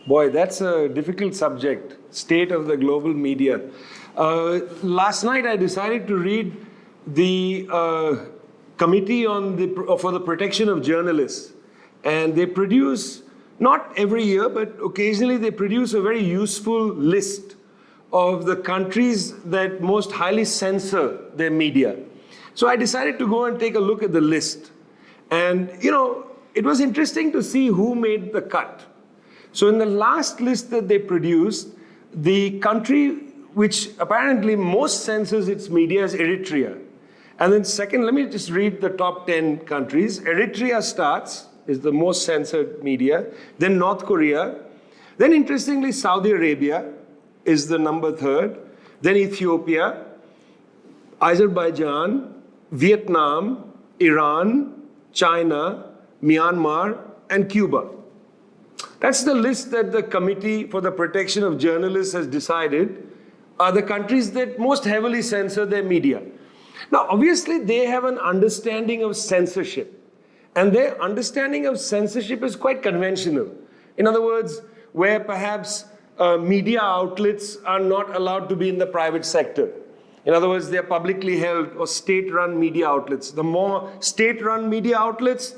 Boy, that's a difficult subject, state of the global media. Last night I decided to read the Committee for the Protection of Journalists. And they produce, not every year, but occasionally they produce a very useful list of the countries that most highly censor their media. So I decided to go and take a look at the list. And, it was interesting to see who made the cut. So in the last list that they produced, the country which apparently most censors its media is Eritrea. And then second, let me just read the top 10 countries. Eritrea is the most censored media. Then North Korea. Then interestingly, Saudi Arabia is the number 3rd. Then Ethiopia, Azerbaijan, Vietnam, Iran, China, Myanmar, and Cuba. That's the list that the Committee for the Protection of Journalists has decided are the countries that most heavily censor their media. Now, obviously, they have an understanding of censorship. And their understanding of censorship is quite conventional. In other words, where perhaps media outlets are not allowed to be in the private sector. In other words, they're publicly held or state-run media outlets. The more state-run media outlets,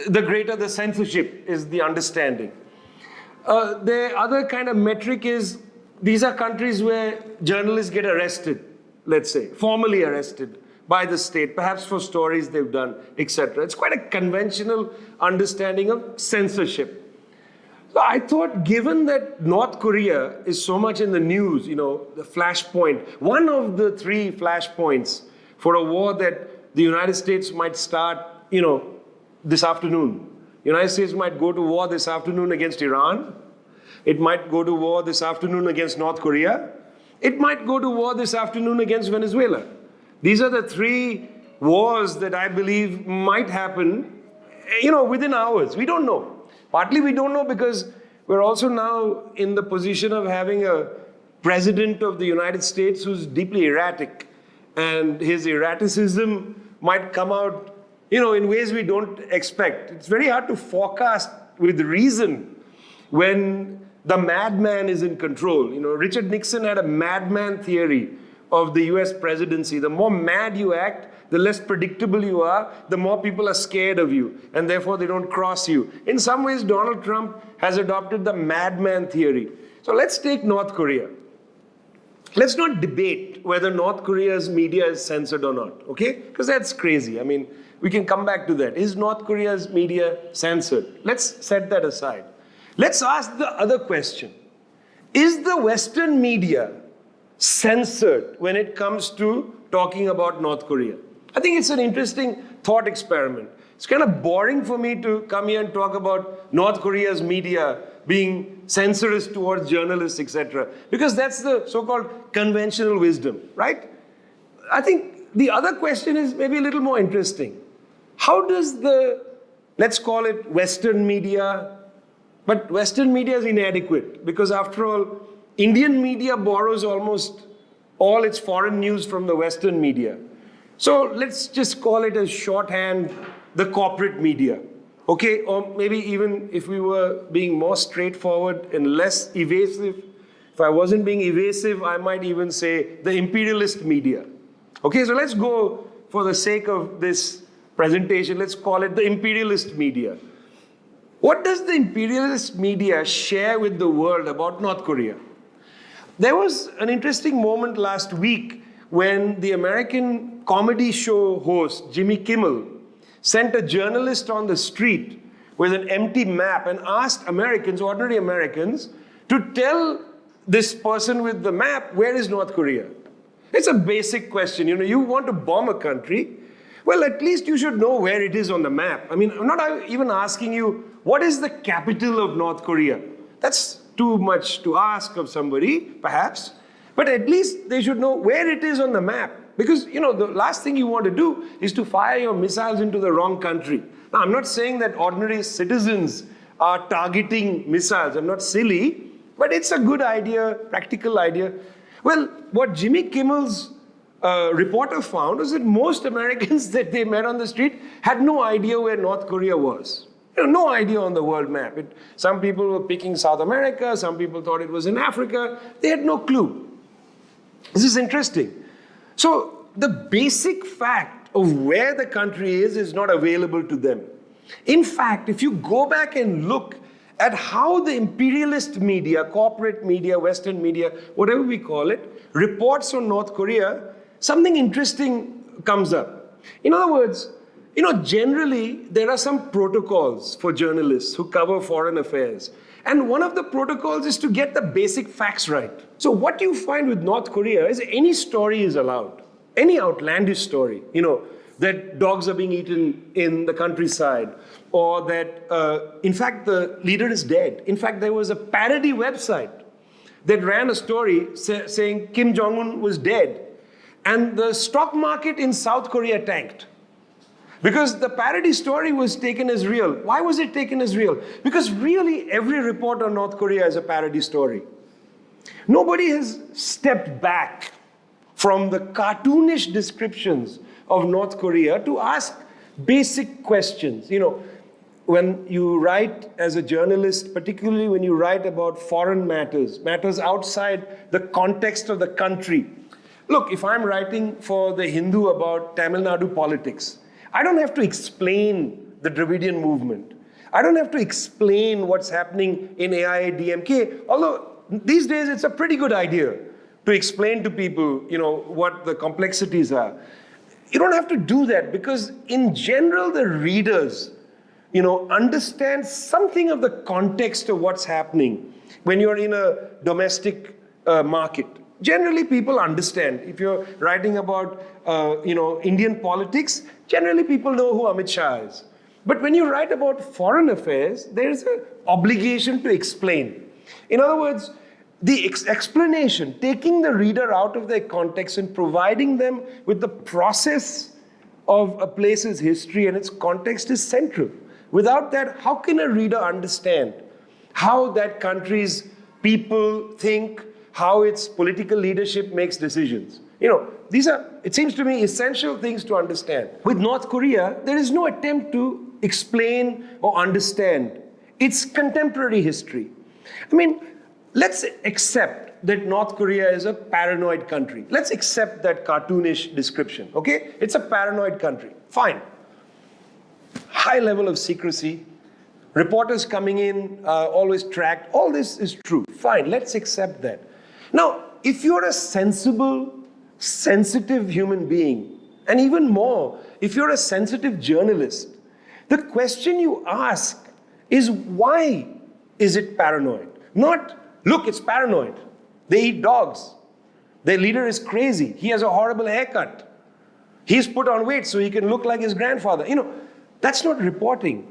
the greater the censorship is the understanding. The other kind of metric is, these are countries where journalists get arrested, let's say, formally arrested by the state, perhaps for stories they've done, etc. It's quite a conventional understanding of censorship. So I thought, given that North Korea is so much in the news, the flashpoint, one of the 3 flashpoints for a war that the United States might start, this afternoon. The United States might go to war this afternoon against Iran. It might go to war this afternoon against North Korea. It might go to war this afternoon against Venezuela. These are the 3 wars that I believe might happen, within hours. We don't know. Partly we don't know because we're also now in the position of having a president of the United States who's deeply erratic. And his erraticism might come out in ways we don't expect. It's very hard to forecast with reason when the madman is in control. Richard Nixon had a madman theory of the US presidency. The more mad you act, the less predictable you are, the more people are scared of you, and therefore they don't cross you. In some ways, Donald Trump has adopted the madman theory. So let's take North Korea. Let's not debate whether North Korea's media is censored or not, okay? Because that's crazy. I mean, we can come back to that. Is North Korea's media censored? Let's set that aside. Let's ask the other question. Is the Western media censored when it comes to talking about North Korea? I think it's an interesting thought experiment. It's kind of boring for me to come here and talk about North Korea's media being censorious towards journalists, etc. Because that's the so-called conventional wisdom, right? I think the other question is maybe a little more interesting. How does let's call it Western media, but Western media is inadequate because after all, Indian media borrows almost all its foreign news from the Western media. So let's just call it as shorthand, the corporate media. Okay, or maybe even if we were being more straightforward and less evasive, if I wasn't being evasive, I might even say the imperialist media. Okay, so let's go, for the sake of this presentation, let's call it the imperialist media. What does the imperialist media share with the world about North Korea? There was an interesting moment last week when the American comedy show host, Jimmy Kimmel, sent a journalist on the street with an empty map and asked Americans, ordinary Americans, to tell this person with the map, where is North Korea? It's a basic question. You want to bomb a country, well, at least you should know where it is on the map. I mean, I'm not even asking you, what is the capital of North Korea? That's too much to ask of somebody, perhaps. But at least they should know where it is on the map. Because, the last thing you want to do is to fire your missiles into the wrong country. Now, I'm not saying that ordinary citizens are targeting missiles. I'm not silly. But it's a good idea, practical idea. Well, what Jimmy Kimmel's reporter found was that most Americans that they met on the street had no idea where North Korea was. No idea on the world map. Some people were picking South America, some people thought it was in Africa. They had no clue. This is interesting. So the basic fact of where the country is not available to them. In fact, if you go back and look at how the imperialist media, corporate media, Western media, whatever we call it, reports on North Korea, something interesting comes up. In other words, generally, there are some protocols for journalists who cover foreign affairs. And one of the protocols is to get the basic facts right. So what you find with North Korea is any story is allowed. Any outlandish story, that dogs are being eaten in the countryside, or that, in fact, the leader is dead. In fact, there was a parody website that ran a story saying Kim Jong-un was dead. And the stock market in South Korea tanked. Because the parody story was taken as real. Why was it taken as real? Because really every report on North Korea is a parody story. Nobody has stepped back from the cartoonish descriptions of North Korea to ask basic questions. When you write as a journalist, particularly when you write about foreign matters outside the context of the country. Look, if I'm writing for The Hindu about Tamil Nadu politics, I don't have to explain the Dravidian movement. I don't have to explain what's happening in AIADMK, although these days it's a pretty good idea to explain to people, what the complexities are. You don't have to do that because in general, the readers, understand something of the context of what's happening when you're in a domestic market. Generally, people understand. If you're writing about, Indian politics, generally people know who Amit Shah is. But when you write about foreign affairs, there's an obligation to explain. In other words, the explanation, taking the reader out of their context and providing them with the process of a place's history and its context is central. Without that, how can a reader understand how that country's people think, how its political leadership makes decisions? These are, it seems to me, essential things to understand. With North Korea, there is no attempt to explain or understand its contemporary history. Let's accept that North Korea is a paranoid country. Let's accept that cartoonish description, okay? It's a paranoid country. Fine. High level of secrecy, reporters coming in, always tracked. All this is true. Fine, let's accept that. Now, if you're a sensible, sensitive human being, and even more, if you're a sensitive journalist, the question you ask is why is it paranoid? Not, look, it's paranoid. They eat dogs. Their leader is crazy. He has a horrible haircut. He's put on weight so he can look like his grandfather. That's not reporting.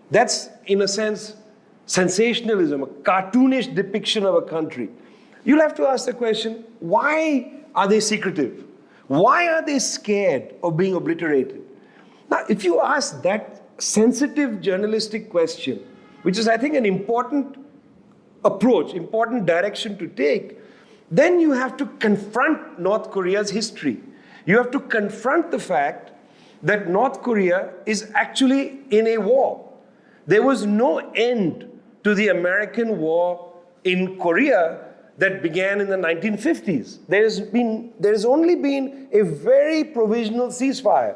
That's, in a sense, sensationalism, a cartoonish depiction of a country. You'll have to ask the question, why are they secretive? Why are they scared of being obliterated? Now, if you ask that sensitive journalistic question, which is, I think, an important approach, important direction to take, then you have to confront North Korea's history. You have to confront the fact that North Korea is actually in a war. There was no end to the American war in Korea that began in the 1950s. There has only been a very provisional ceasefire.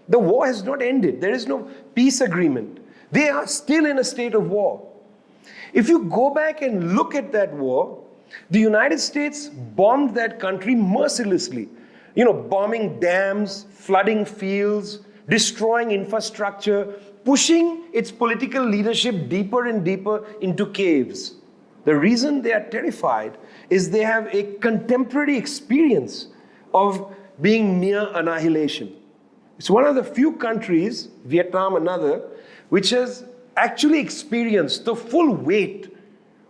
The war has not ended. There is no peace agreement. They are still in a state of war. If you go back and look at that war, the United States bombed that country mercilessly. Bombing dams, flooding fields, destroying infrastructure, pushing its political leadership deeper and deeper into caves. The reason they are terrified is they have a contemporary experience of being near annihilation. It's one of the few countries, Vietnam another, which has actually experienced the full weight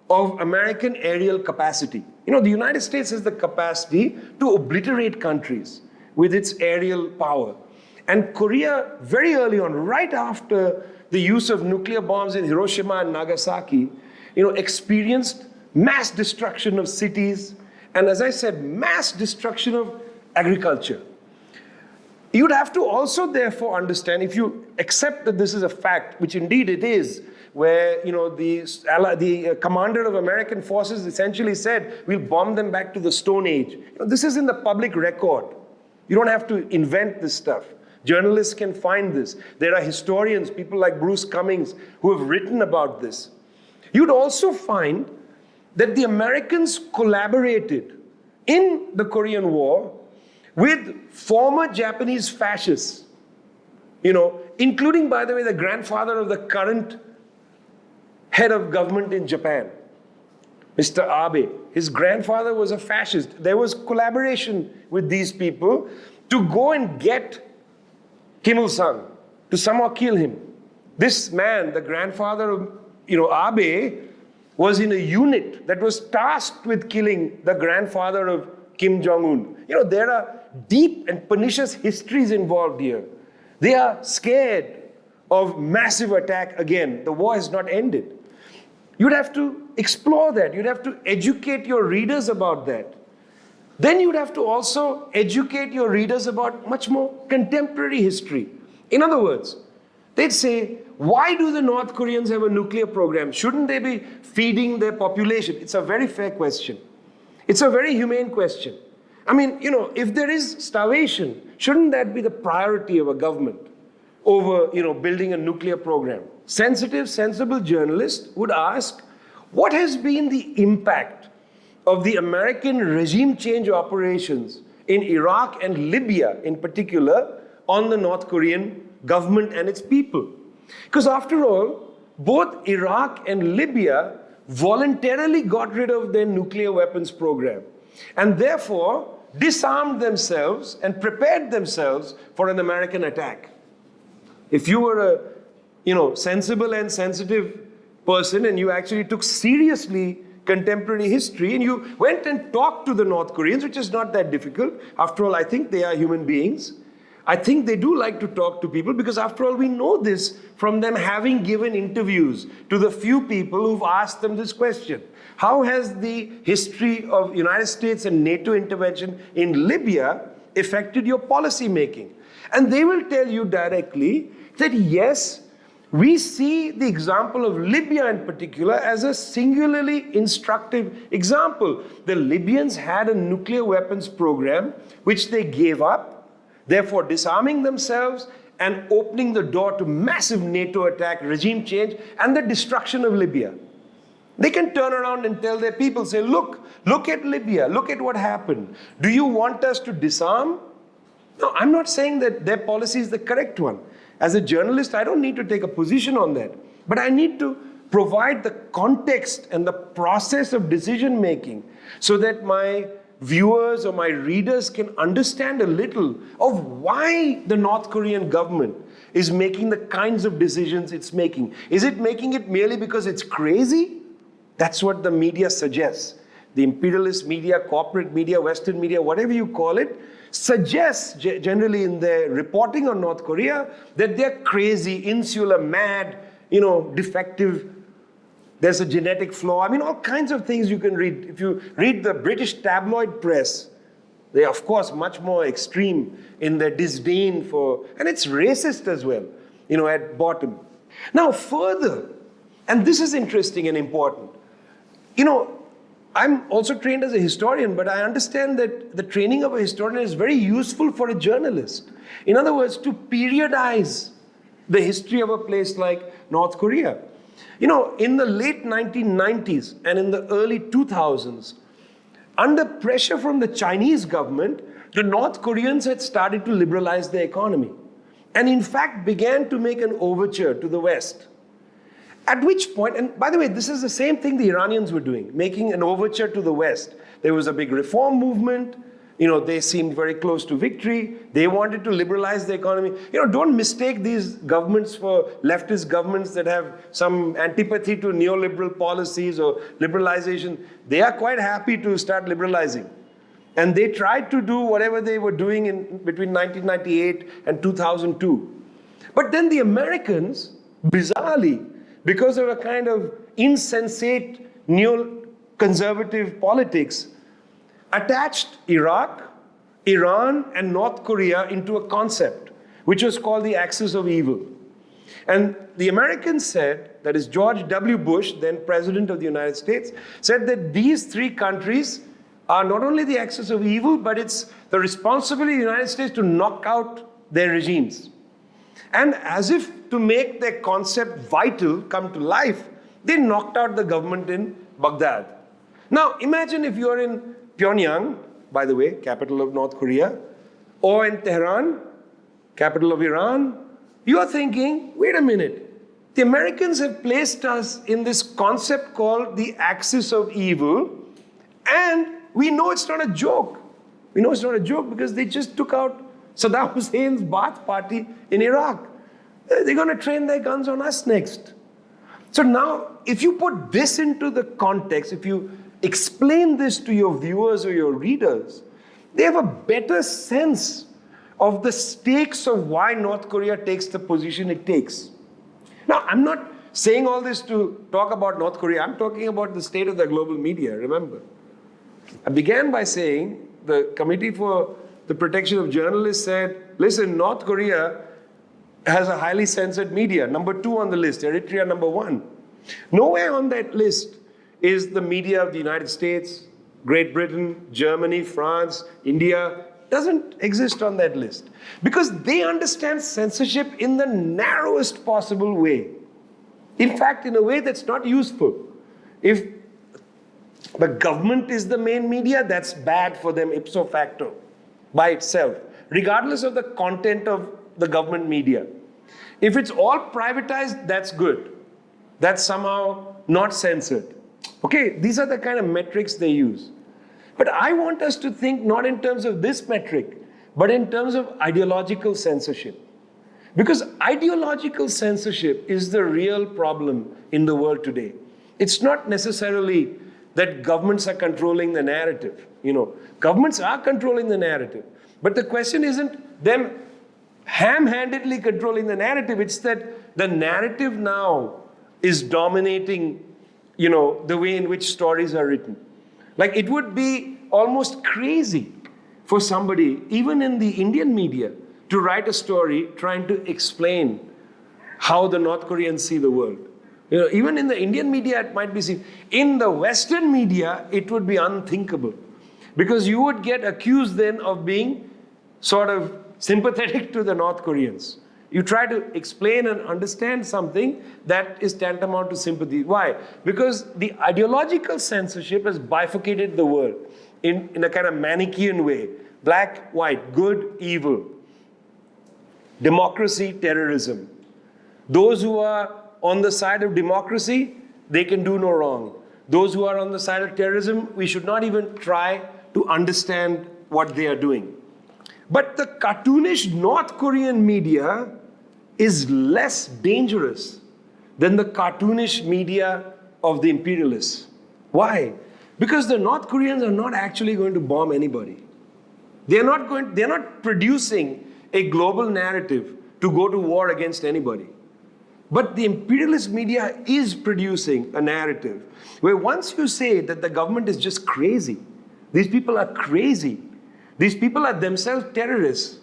of American aerial capacity. The United States has the capacity to obliterate countries with its aerial power. And Korea, very early on, right after the use of nuclear bombs in Hiroshima and Nagasaki, experienced mass destruction of cities, and as I said, mass destruction of agriculture. You'd have to also therefore understand, if you accept that this is a fact, which indeed it is, where the commander of American forces essentially said, we'll bomb them back to the Stone Age. This is in the public record. You don't have to invent this stuff. Journalists can find this. There are historians, people like Bruce Cummings, who have written about this. You'd also find that the Americans collaborated in the Korean War with former Japanese fascists, including, by the way, the grandfather of the current head of government in Japan, Mr. Abe. His grandfather was a fascist. There was collaboration with these people to go and get Kim Il-sung, to somehow kill him. This man, the grandfather of Abe, was in a unit that was tasked with killing the grandfather of Kim Jong-un. There are deep and pernicious histories involved here. They are scared of massive attack again. The war has not ended. You'd have to explore that. You'd have to educate your readers about that. Then you'd have to also educate your readers about much more contemporary history. In other words, they'd say, why do the North Koreans have a nuclear program? Shouldn't they be feeding their population? It's a very fair question. It's a very humane question. I mean, if there is starvation, shouldn't that be the priority of a government over, building a nuclear program? Sensitive, sensible journalists would ask, what has been the impact of the American regime change operations in Iraq and Libya in particular on the North Korean government and its people? Because after all, both Iraq and Libya voluntarily got rid of their nuclear weapons program and therefore disarmed themselves and prepared themselves for an American attack. If you were a sensible and sensitive person and you actually took seriously contemporary history and you went and talked to the North Koreans, which is not that difficult. After all, I think they are human beings. I think they do like to talk to people because after all, we know this from them having given interviews to the few people who've asked them this question. How has the history of United States and NATO intervention in Libya affected your policy making? And they will tell you directly that yes, we see the example of Libya in particular as a singularly instructive example. The Libyans had a nuclear weapons program which they gave up, therefore disarming themselves and opening the door to massive NATO attack, regime change, and the destruction of Libya. They can turn around and tell their people, say, look at Libya, look at what happened. Do you want us to disarm? No, I'm not saying that their policy is the correct one. As a journalist, I don't need to take a position on that. But I need to provide the context and the process of decision making so that my viewers or my readers can understand a little of why the North Korean government is making the kinds of decisions it's making. Is it making it merely because it's crazy? That's what the media suggests. The imperialist media, corporate media, Western media, whatever you call it, suggests generally in their reporting on North Korea that they're crazy, insular, mad, defective. There's a genetic flaw. I mean, all kinds of things you can read. If you read the British tabloid press, they are, of course, much more extreme in their disdain for, and it's racist as well, at bottom. Now, further, and this is interesting and important, I'm also trained as a historian, but I understand that the training of a historian is very useful for a journalist. In other words, to periodize the history of a place like North Korea. In the late 1990s and in the early 2000s, under pressure from the Chinese government, the North Koreans had started to liberalize their economy and in fact began to make an overture to the West. At which point, and by the way, this is the same thing the Iranians were doing, making an overture to the West. There was a big reform movement. They seemed very close to victory. They wanted to liberalize the economy. Don't mistake these governments for leftist governments that have some antipathy to neoliberal policies or liberalization. They are quite happy to start liberalizing. And they tried to do whatever they were doing between 1998 and 2002. But then the Americans, bizarrely, because of a kind of insensate neo-conservative politics, attached Iraq, Iran and North Korea into a concept, which was called the axis of evil. And the Americans said, that is George W. Bush, then President of the United States, said that these three countries are not only the axis of evil, but it's the responsibility of the United States to knock out their regimes. And as if to make their concept vital come to life, they knocked out the government in Baghdad. Now, imagine if you're in Pyongyang, by the way, capital of North Korea, or in Tehran, capital of Iran, you are thinking, wait a minute, the Americans have placed us in this concept called the axis of evil, and we know it's not a joke. We know it's not a joke because they just took out Saddam Hussein's Ba'ath Party in Iraq. They're going to train their guns on us next. So now, if you put this into the context, if you explain this to your viewers or your readers, they have a better sense of the stakes of why North Korea takes the position it takes. Now, I'm not saying all this to talk about North Korea. I'm talking about the state of the global media, remember. I began by saying the Committee for the Protection of Journalists said, listen, North Korea has a highly censored media, number 2 on the list, Eritrea number 1. Nowhere on that list is the media of the United States, Great Britain, Germany, France, India, doesn't exist on that list. Because they understand censorship in the narrowest possible way. In fact, in a way that's not useful. If the government is the main media, that's bad for them ipso facto, by itself, regardless of the content of the government media. If it's all privatized, that's good. That's somehow not censored. Okay, these are the kind of metrics they use. But I want us to think not in terms of this metric, but in terms of ideological censorship. Because ideological censorship is the real problem in the world today. It's not necessarily that governments are controlling the narrative. You know, governments are controlling the narrative. But the question isn't them ham-handedly controlling the narrative. It's that the narrative now is dominating, you know, the way in which stories are written. Like, it would be almost crazy for somebody, even in the Indian media, to write a story trying to explain how the North Koreans see the world. You know, even in the Indian media, it might be seen. In the Western media, it would be unthinkable. Because you would get accused then of being sort of sympathetic to the North Koreans. You try to explain and understand something that is tantamount to sympathy. Why? Because the ideological censorship has bifurcated the world in a kind of Manichaean way. Black, white, good, evil. Democracy, terrorism. Those who are on the side of democracy, they can do no wrong. Those who are on the side of terrorism, we should not even try to understand what they are doing. But the cartoonish North Korean media is less dangerous than the cartoonish media of the imperialists. Why? Because the North Koreans are not actually going to bomb anybody. They're not producing a global narrative to go to war against anybody. But the imperialist media is producing a narrative where once you say that the government is just crazy, these people are crazy, these people are themselves terrorists,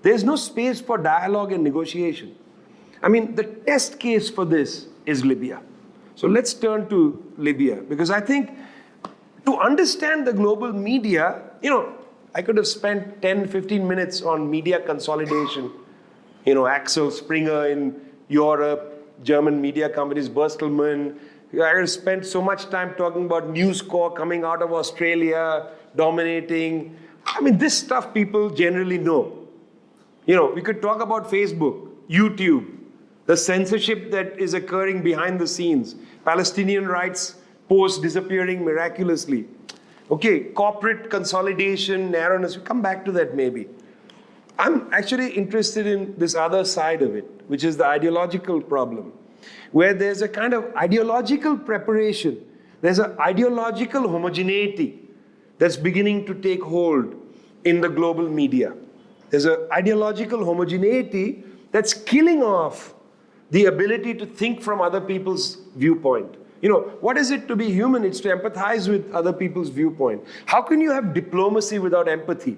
there's no space for dialogue and negotiation. I mean, the test case for this is Libya. So let's turn to Libya, because I think to understand the global media, you know, I could have spent 10, 15 minutes on media consolidation. You know, Axel Springer in Europe, German media companies, Bertelsmann. I could have spent so much time talking about News Corp coming out of Australia, dominating. I mean, this stuff people generally know. You know, we could talk about Facebook, YouTube, the censorship that is occurring behind the scenes, Palestinian rights posts disappearing miraculously. Okay, corporate consolidation, narrowness, we'll come back to that maybe. I'm actually interested in this other side of it, which is the ideological problem, where there's a kind of ideological preparation. There's an ideological homogeneity that's beginning to take hold in the global media. There's an ideological homogeneity that's killing off the ability to think from other people's viewpoint. You know, what is it to be human? It's to empathize with other people's viewpoint. How can you have diplomacy without empathy?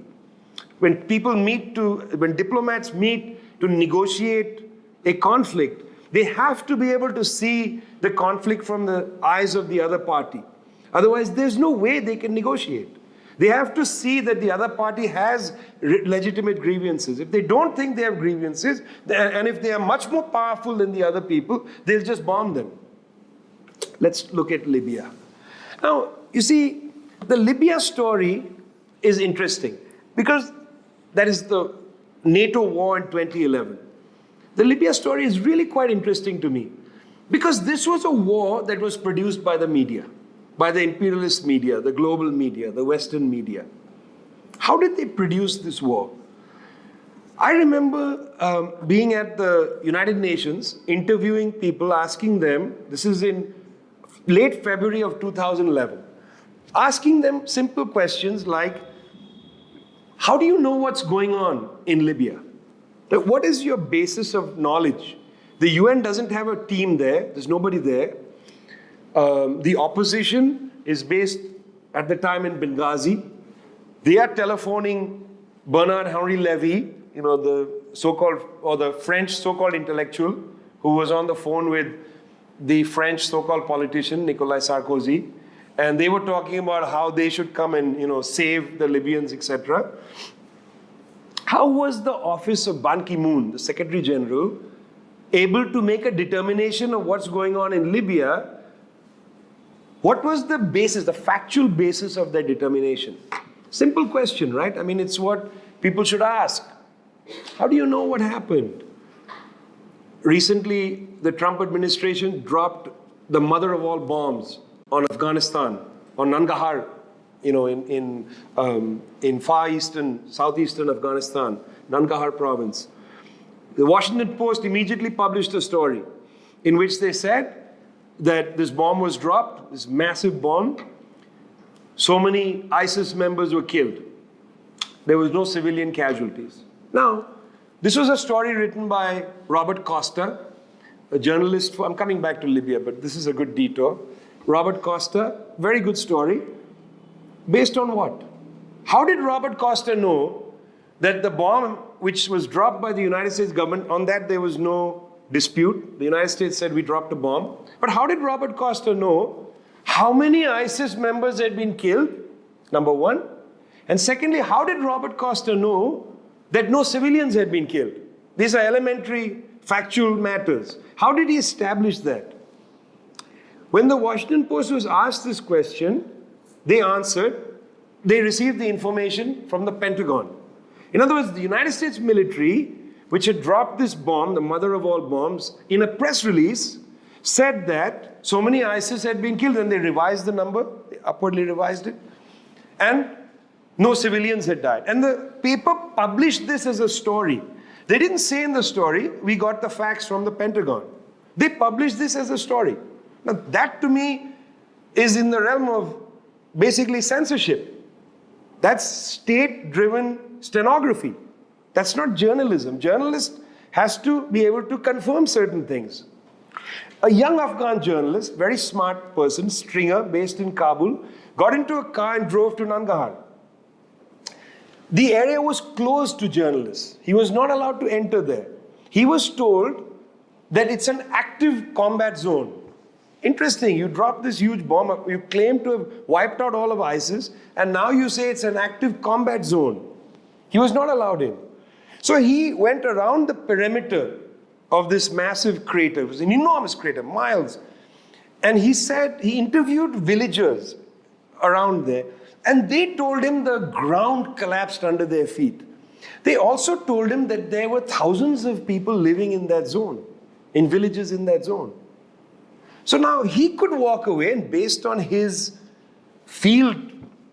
When diplomats meet to negotiate a conflict, they have to be able to see the conflict from the eyes of the other party. Otherwise, there's no way they can negotiate. They have to see that the other party has legitimate grievances. If they don't think they have grievances, and if they are much more powerful than the other people, they'll just bomb them. Let's look at Libya. Now, you see, the Libya story is interesting because that is the NATO war in 2011. The Libya story is really quite interesting to me because this was a war that was produced by the media, by the imperialist media, the global media, the Western media. How did they produce this war? I remember being at the United Nations, interviewing people, asking them, this is in late February of 2011, asking them simple questions like, how do you know what's going on in Libya? Like, what is your basis of knowledge? The UN doesn't have a team there. There's nobody there. The opposition is based at the time in Benghazi. They are telephoning Bernard-Henri Lévy, the so-called, or the French so-called intellectual who was on the phone with the French so-called politician, Nicolas Sarkozy. And they were talking about how they should come and, save the Libyans, etc. How was the office of Ban Ki-moon, the Secretary General, able to make a determination of what's going on in Libya? What was the basis, the factual basis of that determination? Simple question, right? I mean, it's what people should ask. How do you know what happened? Recently, the Trump administration dropped the mother of all bombs on Afghanistan, on Nangarhar, in far eastern, southeastern Afghanistan, Nangarhar province. The Washington Post immediately published a story in which they said that this bomb was dropped, this massive bomb. So many ISIS members were killed. There was no civilian casualties. Now, this was a story written by Robert Costa, a journalist. I'm coming back to Libya, but this is a good detour. Robert Costa, very good story. Based on what? How did Robert Costa know that the bomb which was dropped by the United States government, on that there was no dispute. The United States said we dropped a bomb. But how did Robert Costa know how many ISIS members had been killed? Number one. And secondly, how did Robert Costa know that no civilians had been killed? These are elementary factual matters. How did he establish that? When the Washington Post was asked this question, they answered, they received the information from the Pentagon. In other words, the United States military, which had dropped this bomb, the mother of all bombs, in a press release, said that so many ISIS had been killed, and they revised the number, they upwardly revised it, and no civilians had died. And the paper published this as a story. They didn't say in the story, we got the facts from the Pentagon. They published this as a story. Now, that to me is in the realm of basically censorship. That's state-driven stenography. That's not journalism. Journalist has to be able to confirm certain things. A young Afghan journalist, very smart person, stringer, based in Kabul, got into a car and drove to Nangarhar. The area was closed to journalists. He was not allowed to enter there. He was told that it's an active combat zone. Interesting, you dropped this huge bomb, you claim to have wiped out all of ISIS, and now you say it's an active combat zone. He was not allowed in. So he went around the perimeter of this massive crater. It was an enormous crater, miles. And he said, he interviewed villagers around there, and they told him the ground collapsed under their feet. They also told him that there were thousands of people living in that zone, in villages in that zone. So now he could walk away, and based on his field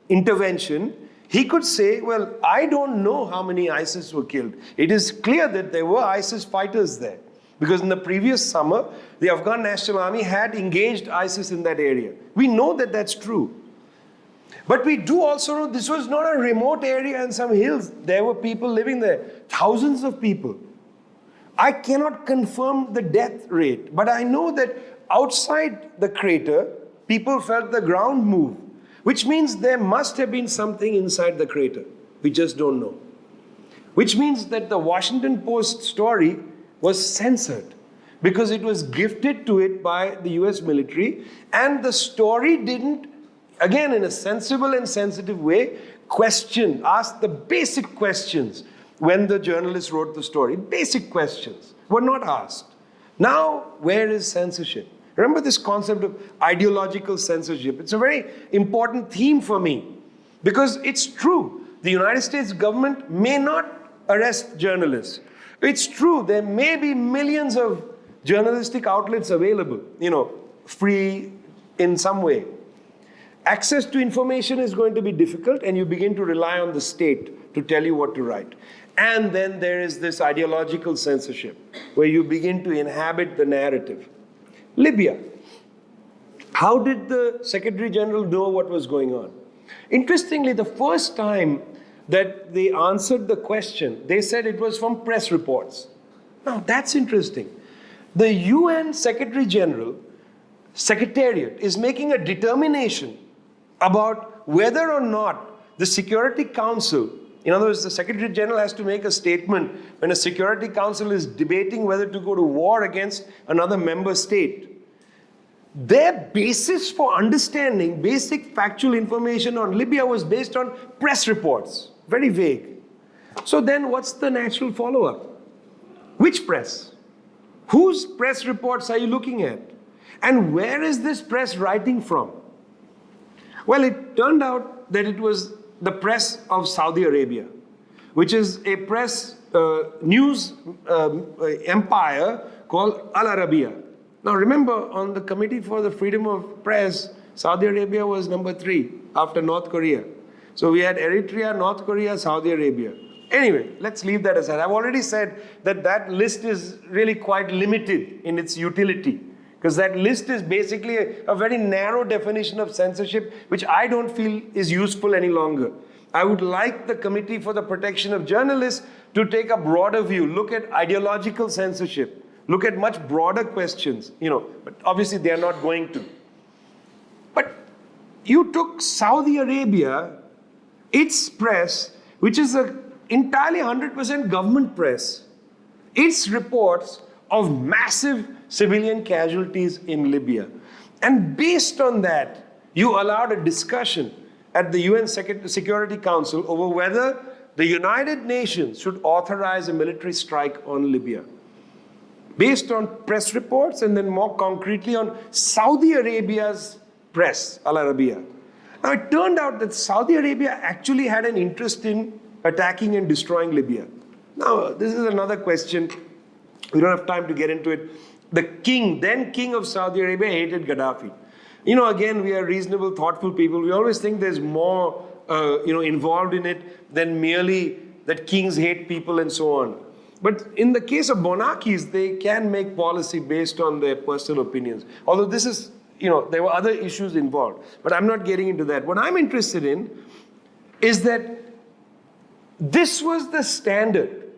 intervention, he could say, well, I don't know how many ISIS were killed. It is clear that there were ISIS fighters there, because in the previous summer, the Afghan National Army had engaged ISIS in that area. We know that that's true. But we do also know this was not a remote area in some hills. There were people living there, thousands of people. I cannot confirm the death rate, but I know that outside the crater, people felt the ground move, which means there must have been something inside the crater. We just don't know. which means that the Washington Post story was censored because it was gifted to it by the US military, and the story didn't, again in a sensible and sensitive way, ask the basic questions when the journalist wrote the story. Basic questions were not asked. Now, where is censorship? Remember this concept of ideological censorship. It's a very important theme for me because it's true. The United States government may not arrest journalists. It's true, there may be millions of journalistic outlets available, free in some way. Access to information is going to be difficult, and you begin to rely on the state to tell you what to write. And then there is this ideological censorship, where you begin to inhabit the narrative. Libya. How did the Secretary General know what was going on? Interestingly, the first time that they answered the question, they said it was from press reports. Now, that's interesting. The UN Secretary General Secretariat is making a determination about whether or not the Security Council, in other words, the Secretary General has to make a statement when a Security Council is debating whether to go to war against another member state. Their basis for understanding basic factual information on Libya was based on press reports, very vague. So then what's the natural follow-up? Which press? Whose press reports are you looking at? And where is this press writing from? Well, it turned out that it was the press of Saudi Arabia, which is a press news empire called Al Arabiya. Now remember, on the Committee for the Freedom of Press, Saudi Arabia was number 3 after North Korea. So we had Eritrea, North Korea, Saudi Arabia. Anyway, let's leave that aside. I've already said that that list is really quite limited in its utility, because that list is basically a very narrow definition of censorship, which I don't feel is useful any longer. I would like the Committee for the Protection of Journalists to take a broader view, look at ideological censorship, look at much broader questions, but obviously they are not going to. But you took Saudi Arabia, its press, which is an entirely 100% government press, its reports of massive civilian casualties in Libya. And based on that, you allowed a discussion at the UN Security Council over whether the United Nations should authorize a military strike on Libya. Based on press reports, and then more concretely on Saudi Arabia's press, Al Arabiya. Now it turned out that Saudi Arabia actually had an interest in attacking and destroying Libya. Now this is another question. We don't have time to get into it. The king, then king of Saudi Arabia, hated Gaddafi. Again, we are reasonable, thoughtful people. We always think there's more, involved in it than merely that kings hate people and so on. But in the case of monarchies, they can make policy based on their personal opinions. Although this is, there were other issues involved. But I'm not getting into that. What I'm interested in is that this was the standard.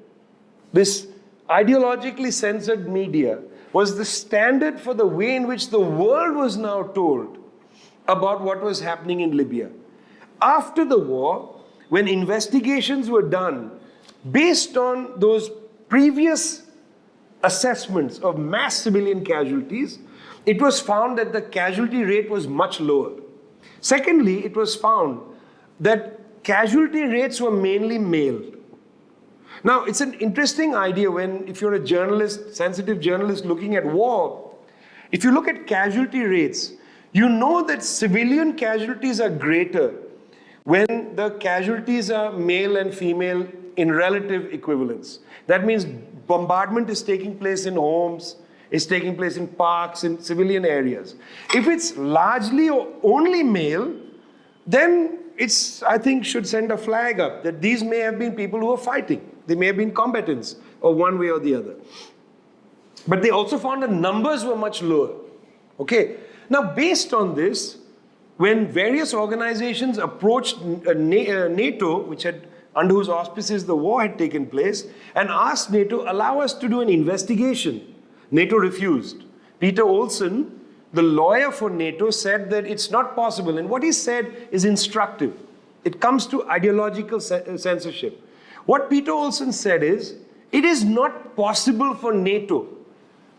This ideologically censored media was the standard for the way in which the world was now told about what was happening in Libya. After the war, when investigations were done based on those previous assessments of mass civilian casualties, it was found that the casualty rate was much lower. Secondly, it was found that casualty rates were mainly male. Now, it's an interesting idea if you're a journalist, sensitive journalist looking at war, if you look at casualty rates, you know that civilian casualties are greater when the casualties are male and female in relative equivalence. That means bombardment is taking place in homes, is taking place in parks, in civilian areas. If it's largely or only male, then it's, I think, should send a flag up that these may have been people who were fighting. They may have been combatants, or one way or the other. But they also found the numbers were much lower. Okay. Now, based on this, when various organizations approached NATO, which had, under whose auspices the war had taken place, and asked NATO, allow us to do an investigation, NATO refused. Peter Olson, the lawyer for NATO, said that it's not possible. And what he said is instructive. It comes to ideological censorship. What Peter Olson said is, it is not possible for NATO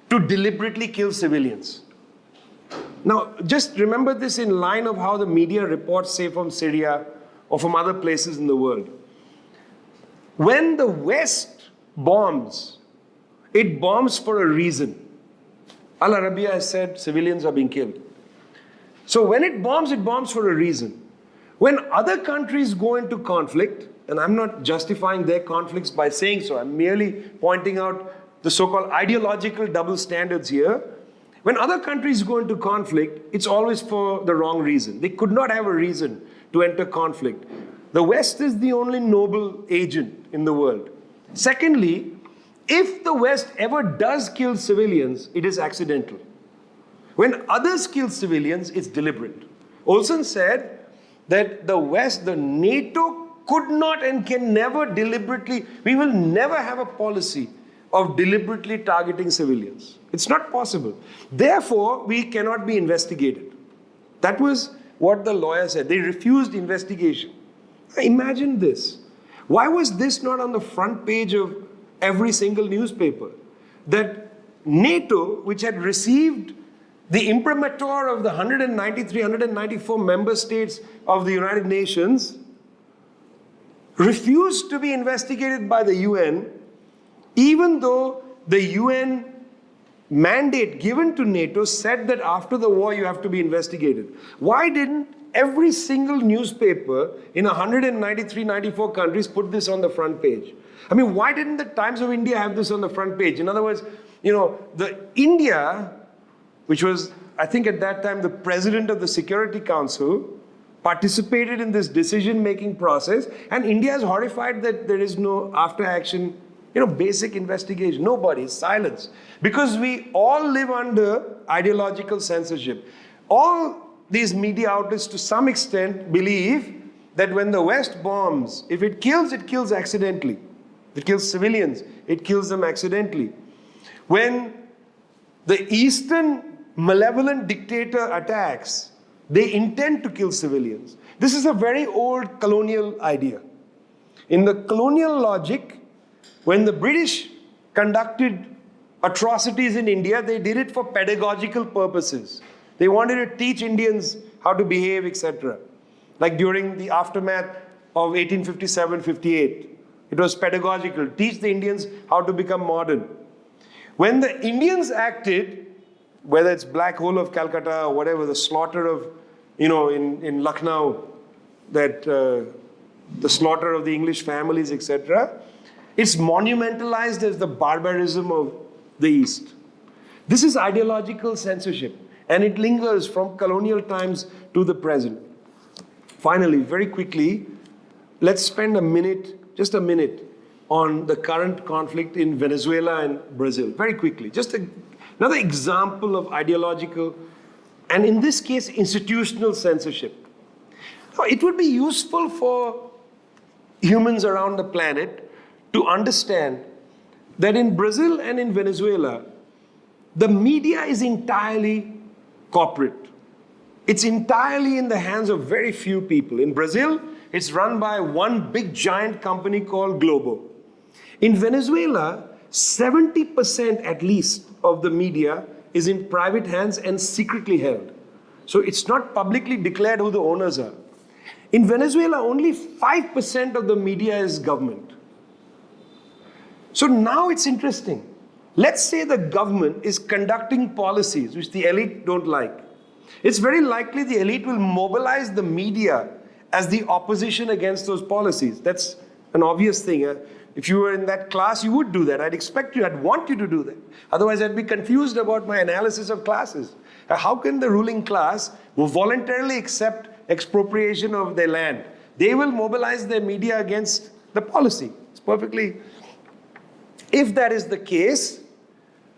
to deliberately kill civilians. Now, just remember this in line of how the media reports, say, from Syria or from other places in the world. When the West bombs, it bombs for a reason. Al Arabiya has said civilians are being killed. So when it bombs for a reason. When other countries go into conflict, and I'm not justifying their conflicts by saying so, I'm merely pointing out the so-called ideological double standards here. When other countries go into conflict, it's always for the wrong reason. They could not have a reason to enter conflict. The West is the only noble agent in the world. Secondly, if the West ever does kill civilians, it is accidental. When others kill civilians, it's deliberate. Olson said that the West, the NATO could not and can never deliberately, we will never have a policy of deliberately targeting civilians. It's not possible. Therefore, we cannot be investigated. That was what the lawyer said. They refused investigation. Imagine this. Why was this not on the front page of every single newspaper? That NATO, which had received the imprimatur of the 193, 194 member states of the United Nations, refused to be investigated by the UN, even though the UN mandate given to NATO said that after the war you have to be investigated. Why didn't every single newspaper in 193, 94 countries put this on the front page? I mean, why didn't the Times of India have this on the front page? In other words, the India, which was, I think at that time, the president of the Security Council, participated in this decision-making process, and India is horrified that there is no after-action, basic investigation. Nobody, silence. Because we all live under ideological censorship. All these media outlets, to some extent, believe that when the West bombs, if it kills accidentally. If it kills civilians, it kills them accidentally. When the Eastern malevolent dictator attacks, they intend to kill civilians. This is a very old colonial idea. In the colonial logic, when the British conducted atrocities in India, they did it for pedagogical purposes. They wanted to teach Indians how to behave, etc. Like during the aftermath of 1857-58. It was pedagogical, teach the Indians how to become modern. When the Indians acted, whether it's Black Hole of Calcutta or whatever, the slaughter of, in Lucknow, that the slaughter of the English families, etc., it's monumentalized as the barbarism of the East. This is ideological censorship, and it lingers from colonial times to the present. Finally, very quickly, let's spend just a minute, on the current conflict in Venezuela and Brazil. Very quickly, just another example of ideological, and in this case, institutional censorship. Now, it would be useful for humans around the planet to understand that in Brazil and in Venezuela, the media is entirely corporate. It's entirely in the hands of very few people. In Brazil, it's run by one big giant company called Globo. In Venezuela, 70% at least of the media is in private hands and secretly held. So it's not publicly declared who the owners are. In Venezuela, only 5% of the media is government. So now it's interesting. Let's say the government is conducting policies which the elite don't like. It's very likely the elite will mobilize the media as the opposition against those policies. That's an obvious thing. If you were in that class, you would do that. I'd expect you, I'd want you to do that. Otherwise, I'd be confused about my analysis of classes. How can the ruling class voluntarily accept expropriation of their land? They will mobilize their media against the policy. It's perfectly... If that is the case,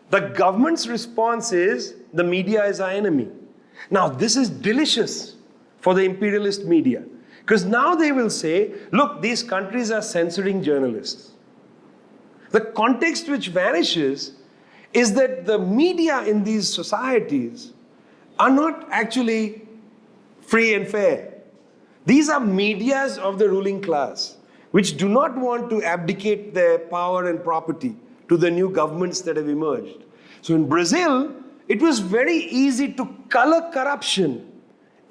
the government's response is, the media is our enemy. Now, this is delicious for the imperialist media. Because now they will say, look, these countries are censoring journalists. The context which vanishes is that the media in these societies are not actually free and fair. These are medias of the ruling class. which do not want to abdicate their power and property to the new governments that have emerged. So in Brazil, it was very easy to color corruption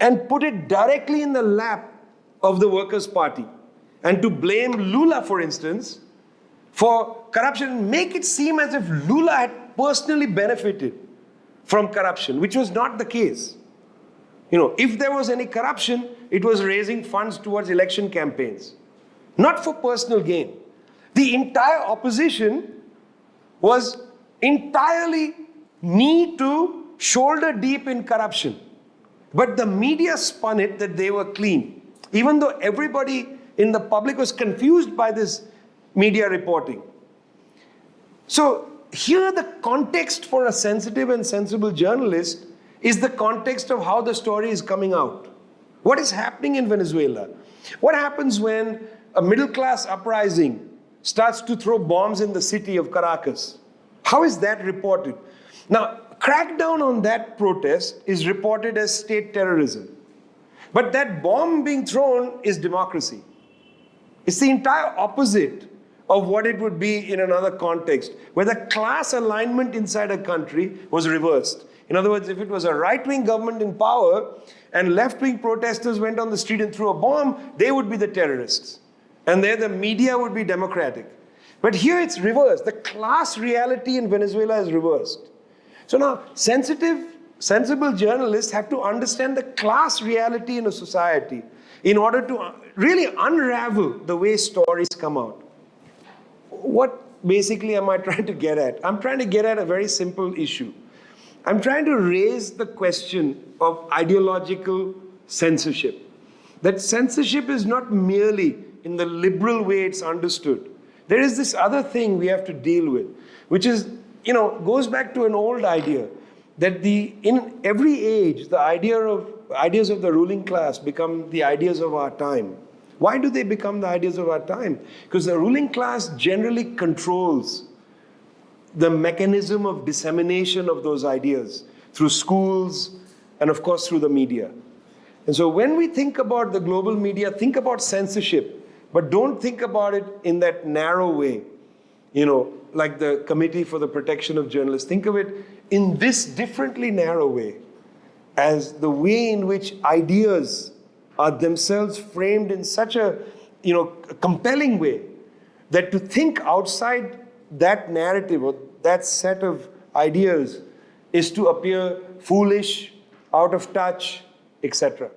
and put it directly in the lap of the Workers' Party, and to blame Lula, for instance, for corruption and make it seem as if Lula had personally benefited from corruption, which was not the case. If there was any corruption, it was raising funds towards election campaigns, not for personal gain. The entire opposition was entirely knee to shoulder deep in corruption. But the media spun it that they were clean, even though everybody in the public was confused by this media reporting. So here the context for a sensitive and sensible journalist is the context of how the story is coming out. What is happening in Venezuela? What happens when a middle-class uprising starts to throw bombs in the city of Caracas? How is that reported? Now, crackdown on that protest is reported as state terrorism. But that bomb being thrown is democracy. It's the entire opposite of what it would be in another context, where the class alignment inside a country was reversed. In other words, if it was a right-wing government in power and left-wing protesters went on the street and threw a bomb, they would be the terrorists. And there the media would be democratic. But here it's reversed. The class reality in Venezuela is reversed. So now, sensible journalists have to understand the class reality in a society in order to really unravel the way stories come out. What basically am I trying to get at? I'm trying to get at a very simple issue. I'm trying to raise the question of ideological censorship. That censorship is not merely in the liberal way it's understood. There is this other thing we have to deal with, which is, goes back to an old idea that in every age, the ideas of the ruling class become the ideas of our time. Why do they become the ideas of our time? Because the ruling class generally controls the mechanism of dissemination of those ideas through schools and, of course, through the media. And so when we think about the global media, think about censorship, but don't think about it in that narrow way, like the Committee for the Protection of Journalists. Think of it in this differently narrow way, as the way in which ideas are themselves framed in such a compelling way that to think outside that narrative or that set of ideas is to appear foolish, out of touch, etc.